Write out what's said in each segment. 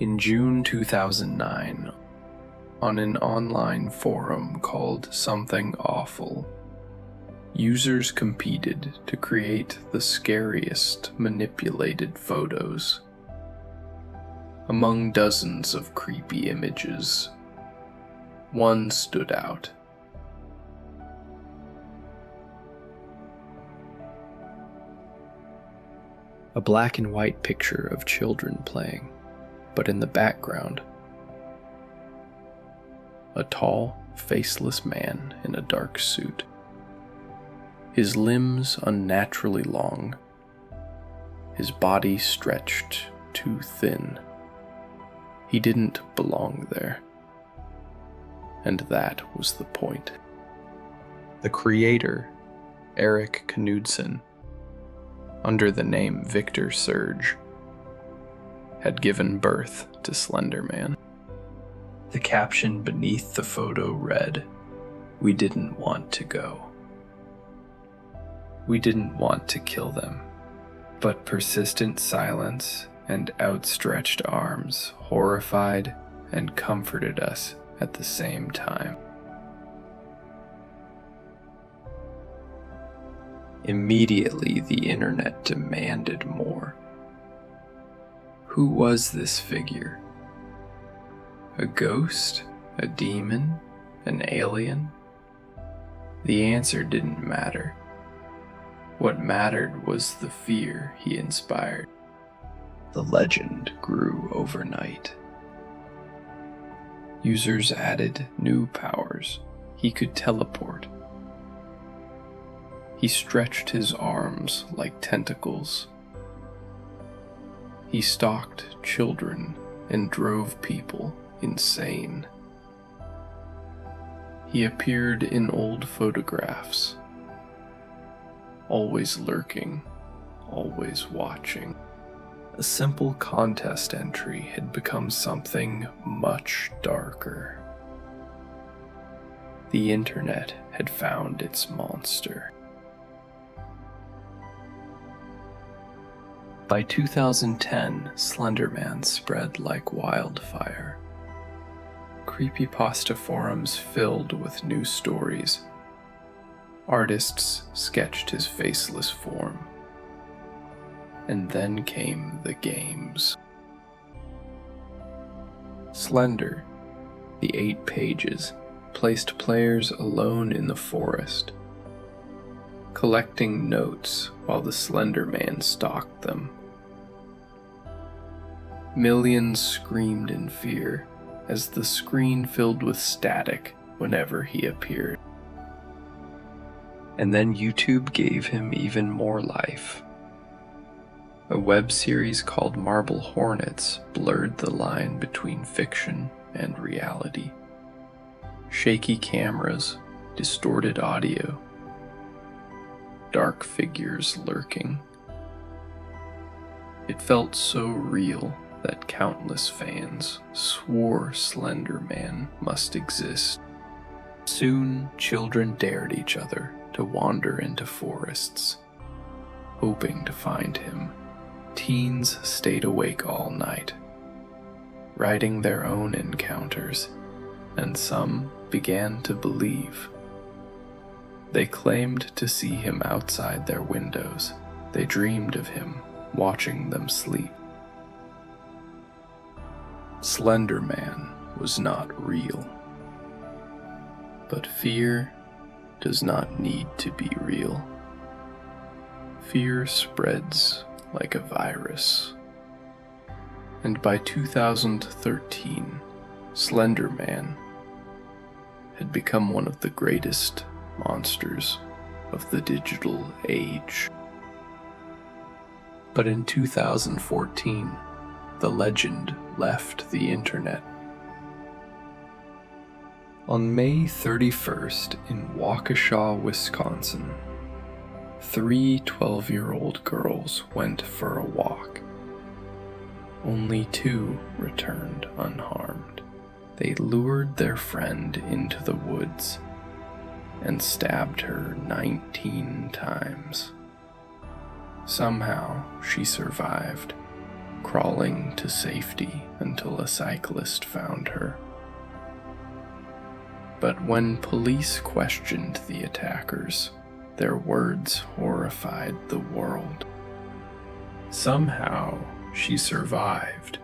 In June 2009, on an online forum called Something Awful, users competed to create the scariest manipulated photos. Among dozens of creepy images, one stood out. A black and white picture of children playing, but in the background, a tall, faceless man in a dark suit. His limbs unnaturally long, his body stretched too thin. He didn't belong there. And that was the point. The creator, Eric Knudsen, under the name Victor Surge, had given birth to Slender Man. The caption beneath the photo read, "We didn't want to go. We didn't want to kill them, but persistent silence and outstretched arms horrified and comforted us at the same time." Immediately, the internet demanded more. Who was this figure? A ghost? A demon? An alien? The answer didn't matter. What mattered was the fear he inspired. The legend grew overnight. Users added new powers. He could teleport. He stretched his arms like tentacles. He stalked children and drove people insane. He appeared in old photographs, always lurking, always watching. A simple contest entry had become something much darker. The internet had found its monster. By 2010, Slender Man spread like wildfire. Creepypasta forums filled with new stories. Artists sketched his faceless form. And then came the games. Slender, the 8 pages, placed players alone in the forest, collecting notes while the Slender Man stalked them. Millions screamed in fear as the screen filled with static whenever he appeared. And then YouTube gave him even more life. A web series called Marble Hornets blurred the line between fiction and reality. Shaky cameras, distorted audio, dark figures lurking. It felt so real that countless fans swore Slender Man must exist. Soon, children dared each other to wander into forests, hoping to find him. Teens stayed awake all night, writing their own encounters, and some began to believe. They claimed to see him outside their windows. They dreamed of him, watching them sleep. Slender Man was not real. But fear does not need to be real. Fear spreads like a virus. And by 2013, Slender Man had become one of the greatest monsters of the digital age. But in 2014, the legend left the internet. On May 31st in Waukesha, Wisconsin, 3 12-year-old girls went for a walk. Only 2 returned unharmed. They lured their friend into the woods and stabbed her 19 times. Somehow she survived, crawling to safety until a cyclist found her. But when police questioned the attackers, their words horrified the world. Somehow, she survived,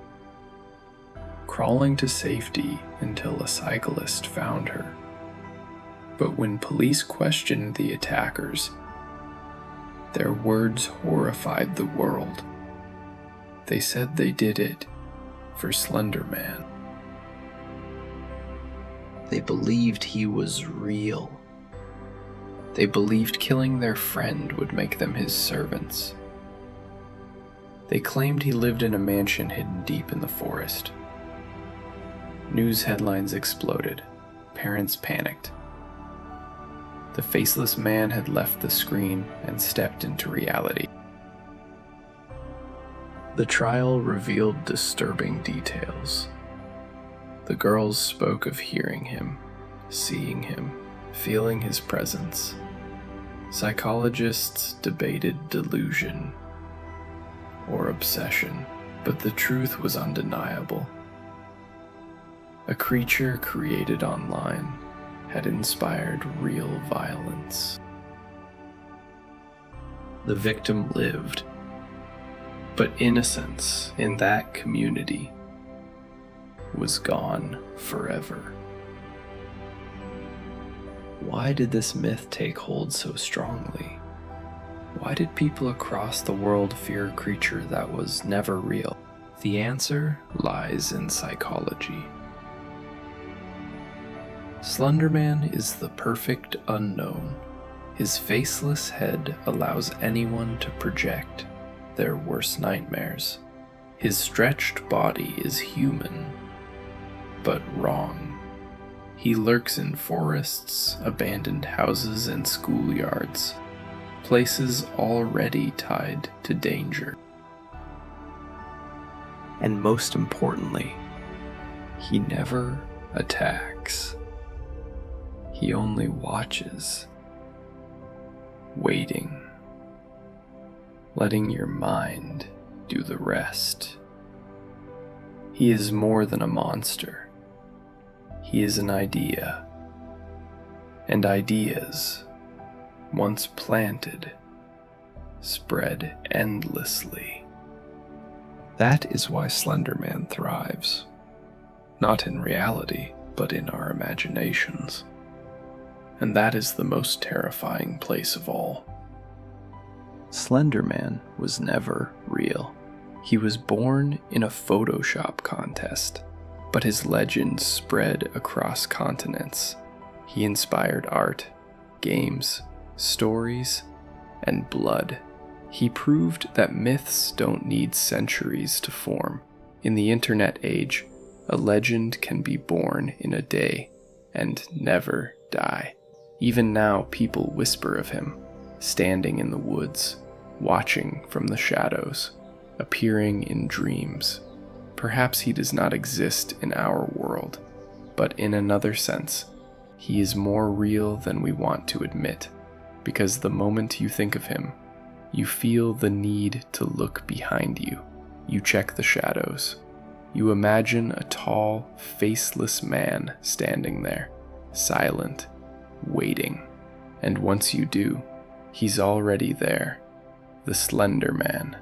crawling to safety until a cyclist found her. But when police questioned the attackers, their words horrified the world. They said they did it for Slender Man. They believed he was real. They believed killing their friend would make them his servants. They claimed he lived in a mansion hidden deep in the forest. News headlines exploded. Parents panicked. The faceless man had left the screen and stepped into reality. The trial revealed disturbing details. The girls spoke of hearing him, seeing him, feeling his presence. Psychologists debated delusion or obsession, but the truth was undeniable. A creature created online had inspired real violence. The victim lived, but innocence in that community was gone forever. Why did this myth take hold so strongly? Why did people across the world fear a creature that was never real? The answer lies in psychology. Slender Man is the perfect unknown. His faceless head allows anyone to project their worst nightmares. His stretched body is human, but wrong. He lurks in forests, abandoned houses, and schoolyards, places already tied to danger. And most importantly, he never attacks. He only watches, waiting, letting your mind do the rest. He is more than a monster. He is an idea. And ideas, once planted, spread endlessly. That is why Slender Man thrives. Not in reality, but in our imaginations. And that is the most terrifying place of all. Slender Man was never real. He was born in a Photoshop contest, but his legend spread across continents. He inspired art, games, stories, and blood. He proved that myths don't need centuries to form. In the internet age, a legend can be born in a day and never die. Even now, people whisper of him, standing in the woods, watching from the shadows, appearing in dreams. Perhaps he does not exist in our world, but in another sense, he is more real than we want to admit, because the moment you think of him, you feel the need to look behind you. You check the shadows. You imagine a tall, faceless man standing there, silent, waiting. And once you do, he's already there, the Slender Man.